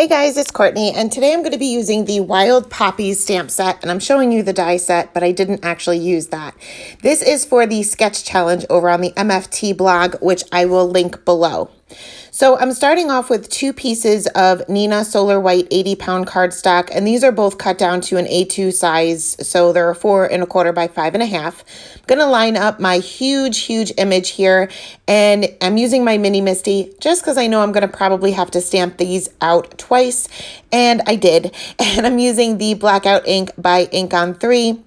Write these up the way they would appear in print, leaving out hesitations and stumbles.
Hey guys, it's Courtney, and today I'm going to be using the Wild Poppies stamp set, and I'm showing you the die set, but I didn't actually use that. This is for the sketch challenge over on the MFT blog, which I will link below. So I'm starting off with two pieces of Nina Solar White 80-pound cardstock, and these are both cut down to an A2 size, so they're 4 1/4 by 5 1/2. I'm going to line up my huge image here, and I'm using my Mini Misty just because I know I'm going to probably have to stamp these out twice, and I did. And I'm using the Blackout ink by Ink on 3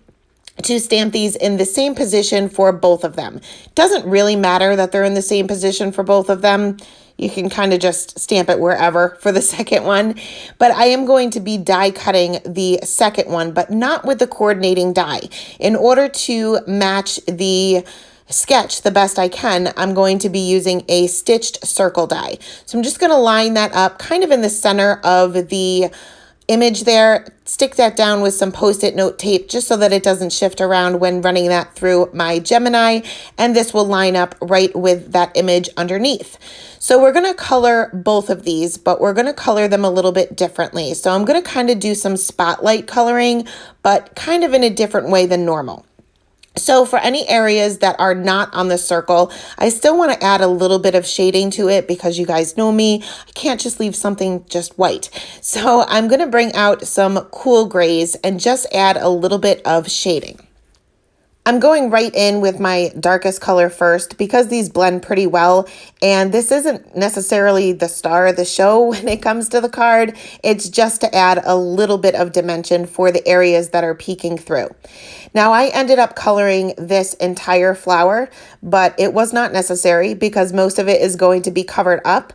to stamp these in the same position for both of them. Doesn't really matter that they're in the same position for both of them. You can kind of just stamp it wherever for the second one. But I am going to be die cutting the second one, but not with the coordinating die. In order to match the sketch the best I can, I'm going to be using a stitched circle die. So I'm just going to line that up kind of in the center of the image there, stick that down with some Post-it note tape just so that it doesn't shift around when running that through my Gemini, and this will line up right with that image underneath. So we're going to color both of these, but we're going to color them a little bit differently. So I'm going to kind of do some spotlight coloring, but kind of in a different way than normal. So for any areas that are not on the circle, I still want to add a little bit of shading to it because you guys know me, I can't just leave something just white. So I'm going to bring out some cool grays and just add a little bit of shading. I'm going right in with my darkest color first because these blend pretty well, and this isn't necessarily the star of the show when it comes to the card. It's just to add a little bit of dimension for the areas that are peeking through. Now I ended up coloring this entire flower, but it was not necessary because most of it is going to be covered up.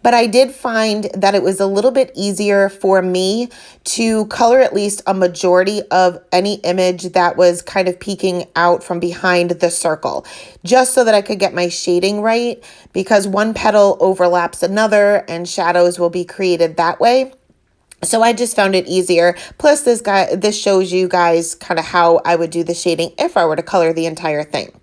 But I did find that it was a little bit easier for me to color at least a majority of any image that was kind of peeking out from behind the circle, just so that I could get my shading right, because one petal overlaps another and shadows will be created that way. So I just found it easier. Plus this shows you guys kind of how I would do the shading if I were to color the entire thing.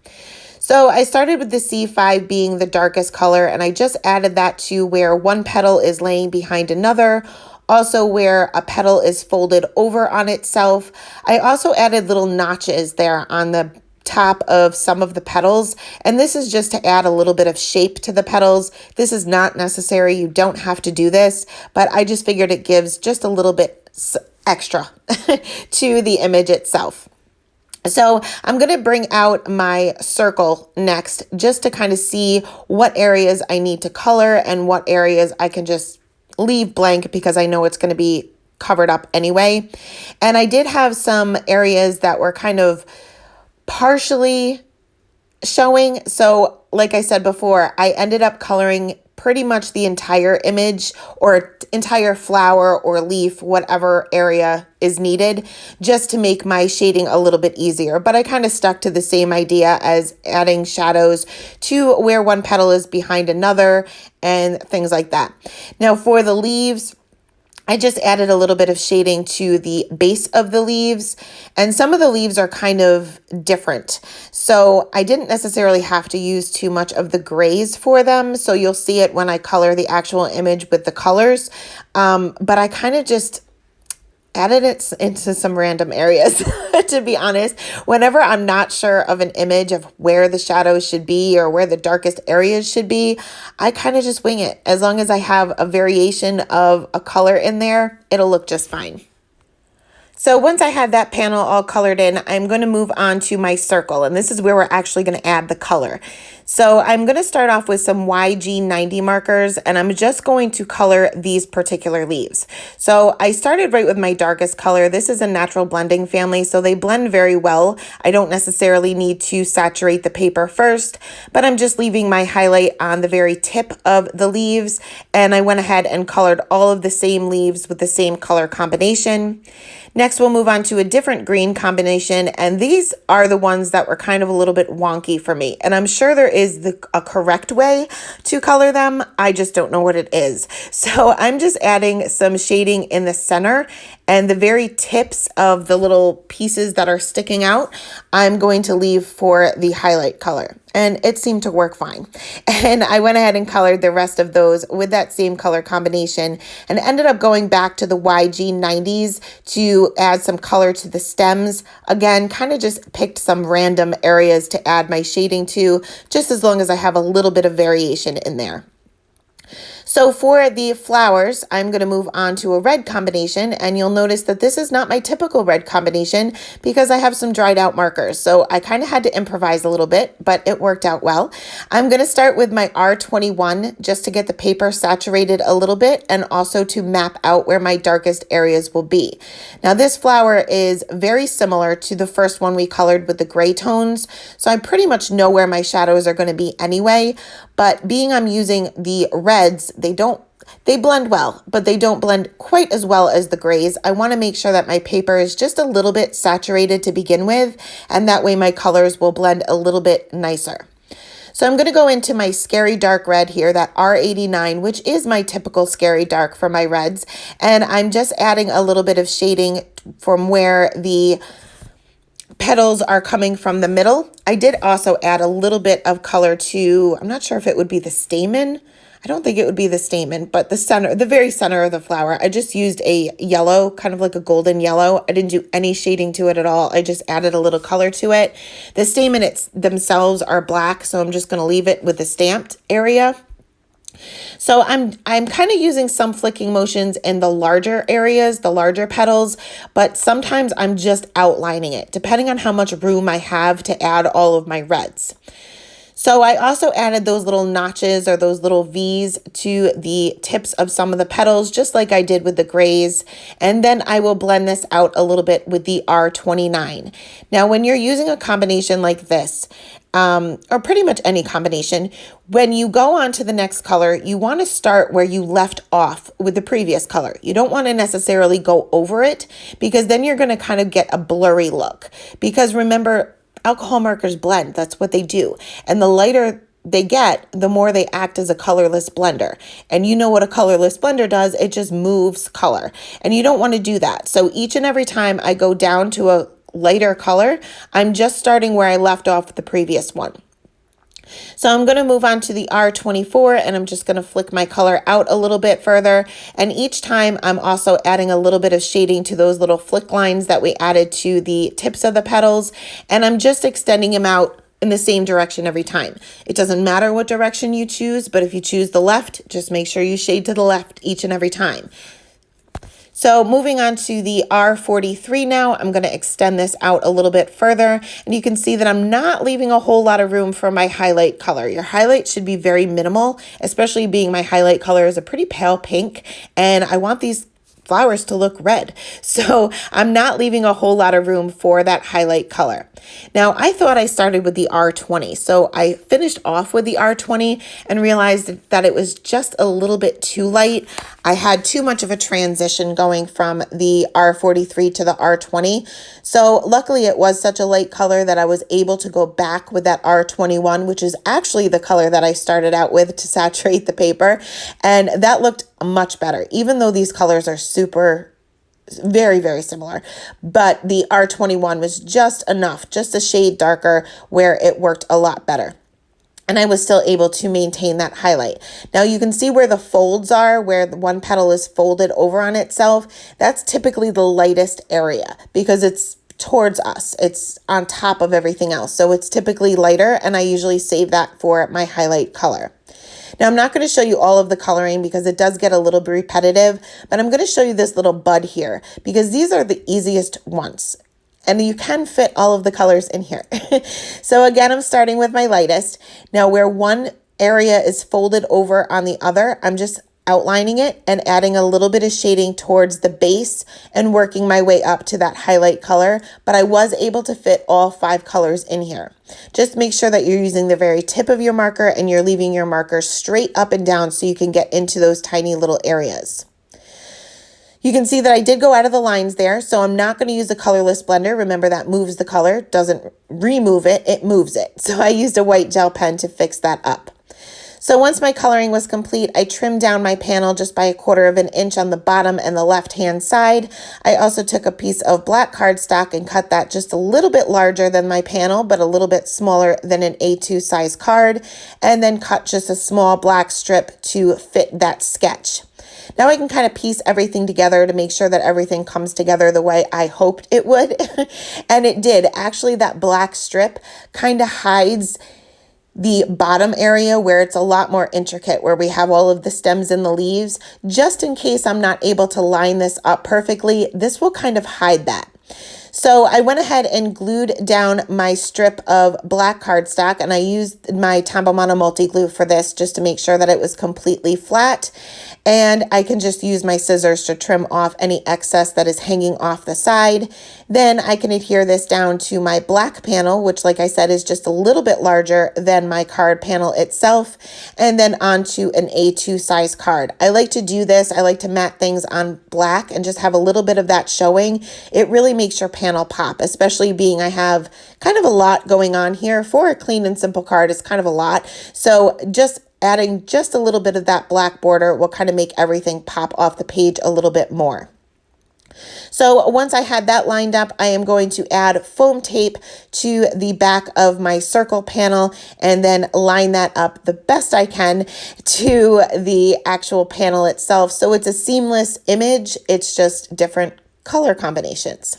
So I started with the C5 being the darkest color, and I just added that to where one petal is laying behind another, also where a petal is folded over on itself. I also added little notches there on the top of some of the petals, and this is just to add a little bit of shape to the petals. This is not necessary. You don't have to do this, but I just figured it gives just a little bit extra to the image itself. So I'm going to bring out my circle next just to kind of see what areas I need to color and what areas I can just leave blank because I know it's going to be covered up anyway. And I did have some areas that were kind of partially showing. So like I said before, I ended up coloring pretty much the entire image or entire flower or leaf, whatever area is needed, just to make my shading a little bit easier. But I kind of stuck to the same idea as adding shadows to where one petal is behind another and things like that. Now for the leaves, I just added a little bit of shading to the base of the leaves, and some of the leaves are kind of different. So I didn't necessarily have to use too much of the grays for them. So you'll see it when I color the actual image with the colors. But I kind of just added it into some random areas, to be honest. Whenever I'm not sure of an image of where the shadows should be or where the darkest areas should be, I kind of just wing it. As long as I have a variation of a color in there, it'll look just fine. So once I have that panel all colored in, I'm going to move on to my circle, and this is where we're actually going to add the color. So I'm going to start off with some YG90 markers, and I'm just going to color these particular leaves. So I started right with my darkest color. This is a natural blending family, so they blend very well. I don't necessarily need to saturate the paper first, but I'm just leaving my highlight on the very tip of the leaves, and I went ahead and colored all of the same leaves with the same color combination. Next, we'll move on to a different green combination, and these are the ones that were kind of a little bit wonky for me. And I'm sure there is a correct way to color them. I just don't know what it is. So I'm just adding some shading in the center, and the very tips of the little pieces that are sticking out, I'm going to leave for the highlight color. and it seemed to work fine. And I went ahead and colored the rest of those with that same color combination and ended up going back to the YG90s to add some color to the stems. Again, kind of just picked some random areas to add my shading to, just as long as I have a little bit of variation in there. So for the flowers, I'm going to move on to a red combination, and you'll notice that this is not my typical red combination because I have some dried out markers. So I kind of had to improvise a little bit, but it worked out well. I'm going to start with my R21 just to get the paper saturated a little bit and also to map out where my darkest areas will be. Now this flower is very similar to the first one we colored with the gray tones, so I pretty much know where my shadows are going to be anyway, but being I'm using the reds, they blend well, but they don't blend quite as well as the grays. I want to make sure that my paper is just a little bit saturated to begin with, and that way my colors will blend a little bit nicer. So I'm going to go into my Scary Dark Red here, that R89, which is my typical Scary Dark for my reds, and I'm just adding a little bit of shading from where the petals are coming from the middle. I did also add a little bit of color to, I'm not sure if it would be the stamen. I don't think it would be the stamen, but the center, the very center of the flower. I just used a yellow, kind of like a golden yellow. I didn't do any shading to it at all. I just added a little color to it. The stamen themselves are black, so I'm just going to leave it with the stamped area. So I'm kind of using some flicking motions in the larger areas, the larger petals, but sometimes I'm just outlining it, depending on how much room I have to add all of my reds. So I also added those little notches or those little V's to the tips of some of the petals, just like I did with the grays. And then I will blend this out a little bit with the R29. Now, when you're using a combination like this, or pretty much any combination, when you go on to the next color, you want to start where you left off with the previous color. You don't want to necessarily go over it because then you're going to kind of get a blurry look. Because remember, alcohol markers blend. That's what they do. And the lighter they get, the more they act as a colorless blender. And you know what a colorless blender does? It just moves color. And you don't want to do that. So each and every time I go down to a lighter color, I'm just starting where I left off with the previous one. So I'm going to move on to the R24 and I'm just going to flick my color out a little bit further. And each time I'm also adding a little bit of shading to those little flick lines that we added to the tips of the petals. And I'm just extending them out in the same direction every time. It doesn't matter what direction you choose, but if you choose the left, just make sure you shade to the left each and every time. So moving on to the R43 now, I'm going to extend this out a little bit further, and you can see that I'm not leaving a whole lot of room for my highlight color. Your highlight should be very minimal, especially being my highlight color is a pretty pale pink, and I want these flowers to look red. So I'm not leaving a whole lot of room for that highlight color. Now, I thought I started with the R20. So I finished off with the R20 and realized that it was just a little bit too light. I had too much of a transition going from the R43 to the R20. So luckily it was such a light color that I was able to go back with that R21, which is actually the color that I started out with to saturate the paper. And that looked much better, even though these colors are very, very similar. But the R21 was just enough, just a shade darker where it worked a lot better. And I was still able to maintain that highlight. Now you can see where the folds are, where the one petal is folded over on itself. That's typically the lightest area because it's towards us. It's on top of everything else. So it's typically lighter, and I usually save that for my highlight color. Now, I'm not going to show you all of the coloring because it does get a little bit repetitive, but I'm going to show you this little bud here because these are the easiest ones. And you can fit all of the colors in here. So again, I'm starting with my lightest. Now, where one area is folded over on the other, I'm just outlining it and adding a little bit of shading towards the base and working my way up to that highlight color. But I was able to fit all 5 colors in here. Just make sure that you're using the very tip of your marker and you're leaving your marker straight up and down so you can get into those tiny little areas. You can see that I did go out of the lines there, so I'm not going to use a colorless blender. Remember, that moves the color, doesn't remove it, it moves it. So I used a white gel pen to fix that up. So once my coloring was complete, I trimmed down my panel just by 1/4 of an inch on the bottom and the left-hand side. I also took a piece of black cardstock and cut that just a little bit larger than my panel, but a little bit smaller than an A2 size card, and then cut just a small black strip to fit that sketch. Now I can kind of piece everything together to make sure that everything comes together the way I hoped it would. And it did. Actually, that black strip kind of hides the bottom area where it's a lot more intricate, where we have all of the stems and the leaves. Just in case I'm not able to line this up perfectly, this will kind of hide that. So I went ahead and glued down my strip of black cardstock, and I used my Tombow Mono multi-glue for this just to make sure that it was completely flat. And I can just use my scissors to trim off any excess that is hanging off the side. Then I can adhere this down to my black panel, which, like I said, is just a little bit larger than my card panel itself, and then onto an A2 size card. I like to do this. I like to mat things on black and just have a little bit of that showing. It really makes your panel pop, especially being I have kind of a lot going on here. For a clean and simple card, it's kind of a lot. So just adding just a little bit of that black border will kind of make everything pop off the page a little bit more. So once I had that lined up, I am going to add foam tape to the back of my circle panel and then line that up the best I can to the actual panel itself. So it's a seamless image. It's just different color combinations.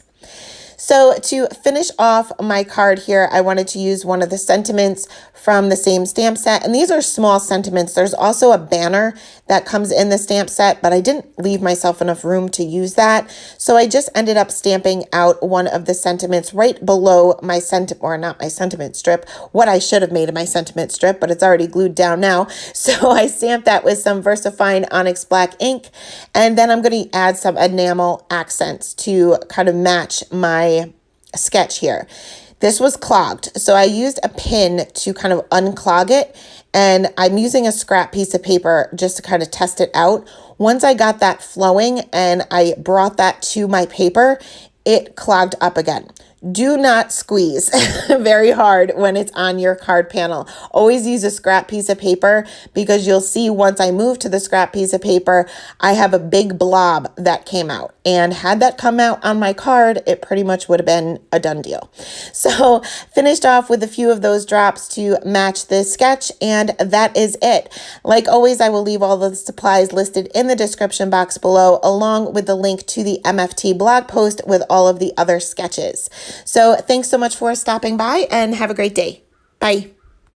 So to finish off my card here, I wanted to use one of the sentiments from the same stamp set. And these are small sentiments. There's also a banner that comes in the stamp set, but I didn't leave myself enough room to use that. So I just ended up stamping out one of the sentiments right below my not my sentiment strip, what I should have made in my sentiment strip, but it's already glued down now. So I stamped that with some VersaFine Onyx Black ink. And then I'm going to add some enamel accents to kind of match my sketch here. This was clogged, so I used a pin to kind of unclog it, and I'm using a scrap piece of paper just to kind of test it out. Once I got that flowing and I brought that to my paper, it clogged up again. Do not squeeze very hard when it's on your card panel. Always use a scrap piece of paper, because you'll see once I move to the scrap piece of paper, I have a big blob that came out. And had that come out on my card, it pretty much would have been a done deal. So finished off with a few of those drops to match this sketch, and that is it. Like always, I will leave all the supplies listed in the description box below, along with the link to the MFT blog post with all of the other sketches. So thanks so much for stopping by, and have a great day. Bye.